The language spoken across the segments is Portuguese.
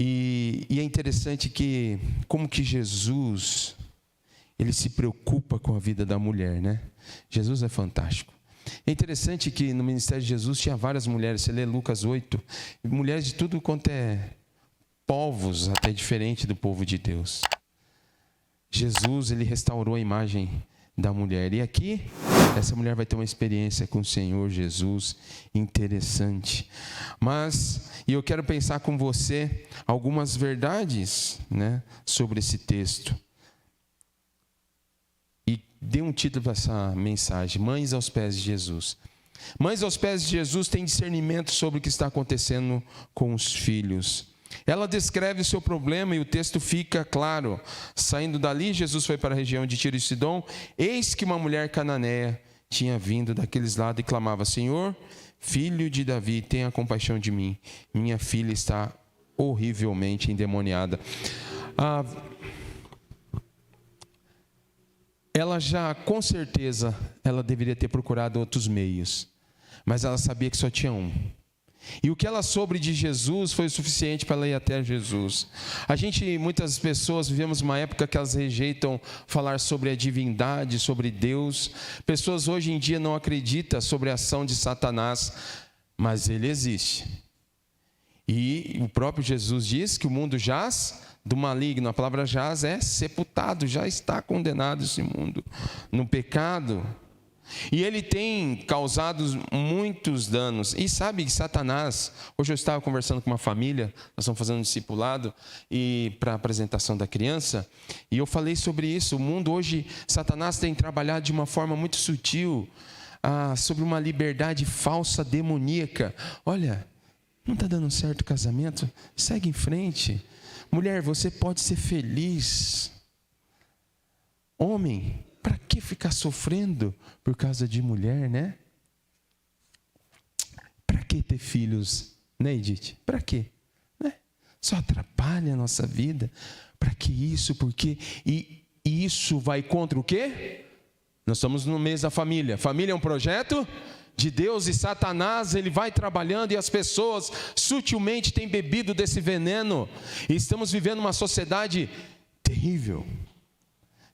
E é interessante que, como que Jesus, ele se preocupa com a vida da mulher, né? Jesus é fantástico. É interessante que no ministério de Jesus tinha várias mulheres. Você lê Lucas 8, mulheres de tudo quanto é povos, até diferente do povo de Deus. Jesus, ele restaurou a imagem da mulher. E aqui, essa mulher vai ter uma experiência com o Senhor Jesus interessante. E eu quero pensar com você algumas verdades, né, sobre esse texto. E dê um título para essa mensagem: Mães aos pés de Jesus. Mães aos pés de Jesus têm discernimento sobre o que está acontecendo com os filhos. Ela descreve o seu problema e o texto fica claro. Saindo dali, Jesus foi para a região de Tiro e Sidom. Eis que uma mulher cananeia tinha vindo daqueles lados e clamava: Senhor, filho de Davi, tenha compaixão de mim. Minha filha está horrivelmente endemoniada. Ela já, com certeza, ela deveria ter procurado outros meios. Mas ela sabia que só tinha um. E o que ela soube de Jesus foi o suficiente para ela ir até Jesus. Muitas pessoas, vivemos uma época que elas rejeitam falar sobre a divindade, sobre Deus. Pessoas hoje em dia não acreditam sobre a ação de Satanás, mas ele existe. E o próprio Jesus diz que o mundo jaz do maligno. A palavra jaz é sepultado, já está condenado esse mundo no pecado. E ele tem causado muitos danos. E sabe que Satanás, hoje eu estava conversando com uma família, nós estamos fazendo um discipulado e para a apresentação da criança, e eu falei sobre isso. O mundo hoje, Satanás tem trabalhado de uma forma muito sutil, sobre uma liberdade falsa, demoníaca. Olha, não está dando certo o casamento? Segue em frente. Mulher, você pode ser feliz. Homem, para que ficar sofrendo por causa de mulher, né? Para que ter filhos, né, Edith? Para quê? Né? Só atrapalha a nossa vida. Para que isso? Porque e isso vai contra o quê? Nós estamos no mês da família. Família é um projeto de Deus e Satanás, ele vai trabalhando e as pessoas sutilmente têm bebido desse veneno. E estamos vivendo uma sociedade terrível,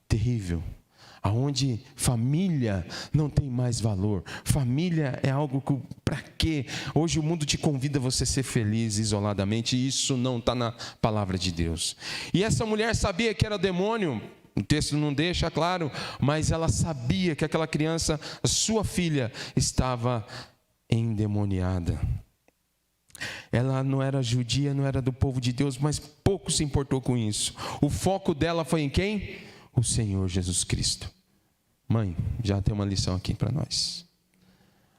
terrível. Onde família não tem mais valor. Família é algo que, para quê? Hoje o mundo te convida a você ser feliz isoladamente, e isso não está na palavra de Deus. E essa mulher sabia que era demônio, o texto não deixa claro, mas ela sabia que aquela criança, a sua filha, estava endemoniada. Ela não era judia, não era do povo de Deus, mas pouco se importou com isso. O foco dela foi em quem? O Senhor Jesus Cristo. Mãe, já tem uma lição aqui para nós.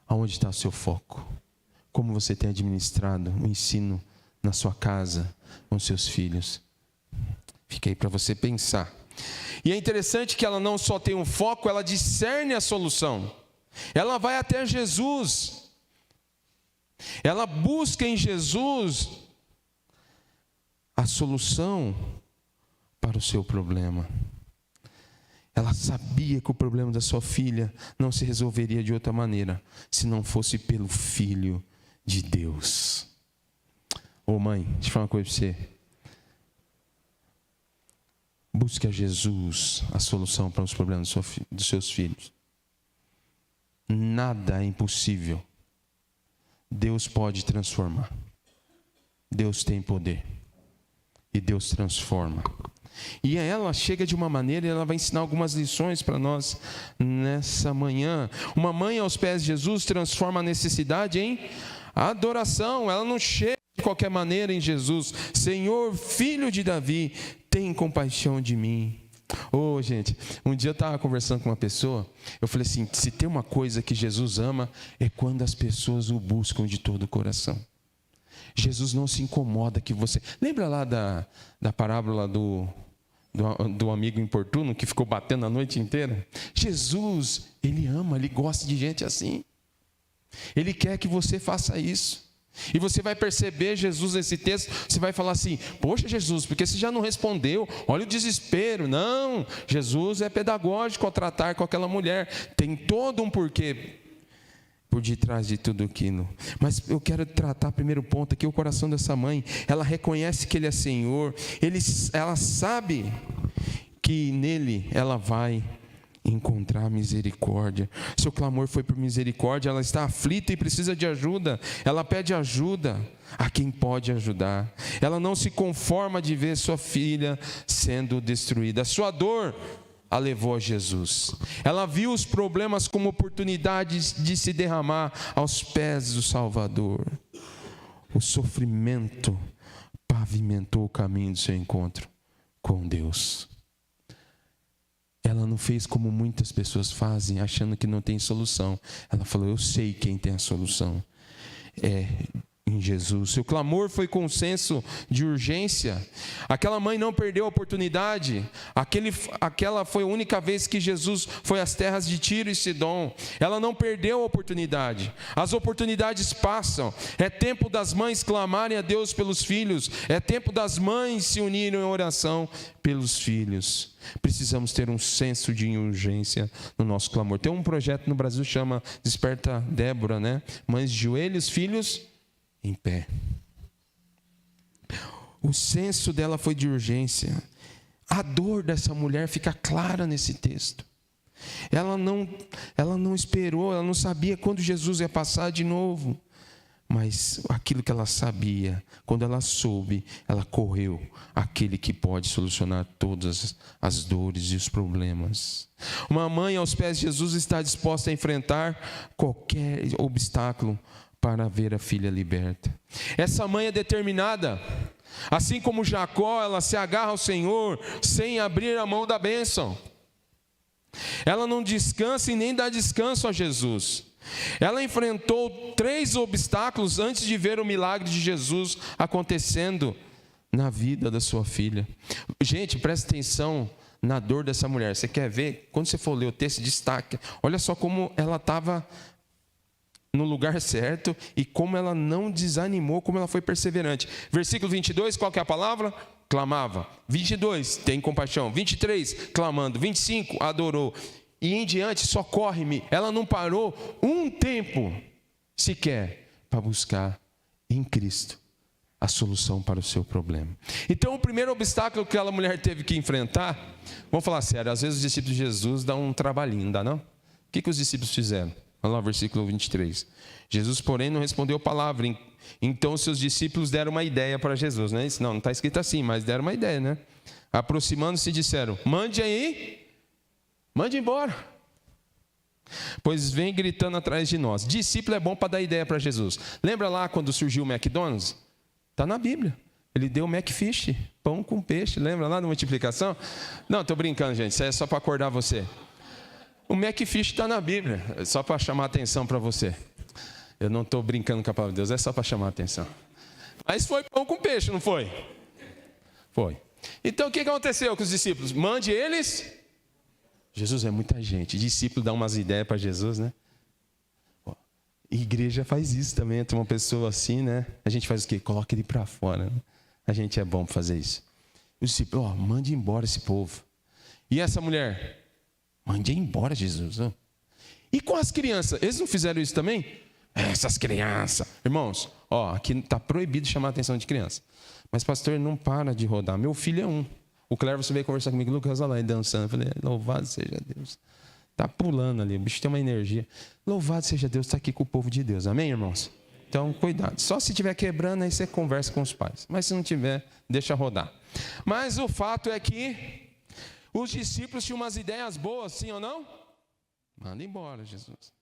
Aonde está o seu foco? Como você tem administrado o ensino na sua casa, com seus filhos? Fica aí para você pensar. E é interessante que ela não só tem um foco, ela discerne a solução. Ela vai até Jesus. Ela busca em Jesus a solução para o seu problema. Ela sabia que o problema da sua filha não se resolveria de outra maneira, se não fosse pelo Filho de Deus. Ô mãe, deixa eu falar uma coisa para você. Busque a Jesus a solução para os problemas dos seus filhos. Nada é impossível. Deus pode transformar. Deus tem poder. E Deus transforma. E ela chega de uma maneira e ela vai ensinar algumas lições para nós nessa manhã. Uma mãe aos pés de Jesus transforma a necessidade em adoração. Ela não chega de qualquer maneira em Jesus. Senhor, filho de Davi, tem compaixão de mim. Gente, um dia eu estava conversando com uma pessoa, eu falei assim, se tem uma coisa que Jesus ama, é quando as pessoas o buscam de todo o coração. Jesus não se incomoda que você... Lembra lá da parábola do amigo importuno que ficou batendo a noite inteira? Jesus, ele ama, ele gosta de gente assim. Ele quer que você faça isso. E você vai perceber Jesus nesse texto, você vai falar assim, poxa Jesus, porque você já não respondeu, olha o desespero. Não, Jesus é pedagógico ao tratar com aquela mulher, tem todo um porquê. por detrás de tudo aquilo. Mas eu quero tratar, primeiro ponto aqui, o coração dessa mãe. Ela reconhece que Ele é Senhor. Ela sabe que nele ela vai encontrar misericórdia. Seu clamor foi por misericórdia. Ela está aflita e precisa de ajuda. Ela pede ajuda a quem pode ajudar. Ela não se conforma de ver sua filha sendo destruída. A sua dor a levou a Jesus. Ela viu os problemas como oportunidades de se derramar aos pés do Salvador. O sofrimento pavimentou o caminho do seu encontro com Deus. Ela não fez como muitas pessoas fazem, achando que não tem solução. Ela falou: eu sei quem tem a solução. É em Jesus. Seu clamor foi com senso de urgência. Aquela mãe não perdeu a oportunidade. Aquela foi a única vez que Jesus foi às terras de Tiro e Sidom. Ela não perdeu a oportunidade. As oportunidades passam. É tempo das mães clamarem a Deus pelos filhos. É tempo das mães se unirem em oração pelos filhos. Precisamos ter um senso de urgência no nosso clamor. Tem um projeto no Brasil que chama Desperta Débora, né? Mães de joelhos, filhos em pé. O senso dela foi de urgência. A dor dessa mulher fica clara nesse texto. Ela não esperou, ela não sabia quando Jesus ia passar de novo. Mas aquilo que ela sabia, quando ela soube, ela correu àquele que pode solucionar todas as dores e os problemas. Uma mãe aos pés de Jesus está disposta a enfrentar qualquer obstáculo para ver a filha liberta. Essa mãe é determinada. Assim como Jacó, ela se agarra ao Senhor sem abrir a mão da bênção. Ela não descansa e nem dá descanso a Jesus. Ela enfrentou 3 obstáculos antes de ver o milagre de Jesus acontecendo na vida da sua filha. Gente, presta atenção na dor dessa mulher. Você quer ver? Quando você for ler o texto, destaque. Olha só como ela estava no lugar certo e como ela não desanimou, como ela foi perseverante. Versículo 22, qual que é a palavra? Clamava. 22, tem compaixão. 23, clamando. 25, adorou. E em diante, socorre-me. Ela não parou um tempo sequer para buscar em Cristo a solução para o seu problema. Então, o primeiro obstáculo que aquela mulher teve que enfrentar, vamos falar sério, às vezes os discípulos de Jesus dão um trabalhinho, não dá não? O que os discípulos fizeram? Olha lá o versículo 23. Jesus, porém, não respondeu palavra. Então, seus discípulos deram uma ideia para Jesus, né? Não está escrito assim, mas deram uma ideia, né? Aproximando-se, disseram: mande aí, mande embora, pois vem gritando atrás de nós. Discípulo é bom para dar ideia para Jesus. Lembra lá quando surgiu o McDonald's? Está na Bíblia. Ele deu McFish, pão com peixe. Lembra lá da multiplicação? Não, estou brincando, gente. Isso é só para acordar você. O McFish está na Bíblia, é só para chamar a atenção para você. Eu não estou brincando com a palavra de Deus, é só para chamar a atenção. Mas foi pão com peixe, não foi? Foi. Então o que aconteceu com os discípulos? Mande eles. Jesus é muita gente. Discípulo dá umas ideias para Jesus, né? Igreja faz isso também. Tem uma pessoa assim, né? A gente faz o quê? Coloca ele para fora, né? A gente é bom para fazer isso. Os discípulos, mande embora esse povo. E essa mulher? Mande embora, Jesus. E com as crianças? Eles não fizeram isso também? Essas crianças. Irmãos, aqui está proibido chamar a atenção de criança. Mas pastor, não para de rodar. Meu filho é um. O Cleverson veio conversar comigo. Lucas, olha lá, ele dançando. Eu falei: louvado seja Deus. Está pulando ali, o bicho tem uma energia. Louvado seja Deus, está aqui com o povo de Deus. Amém, irmãos? Então, cuidado. Só se estiver quebrando, aí você conversa com os pais. Mas se não tiver, deixa rodar. Mas o fato é que os discípulos tinham umas ideias boas, sim ou não? Manda embora, Jesus.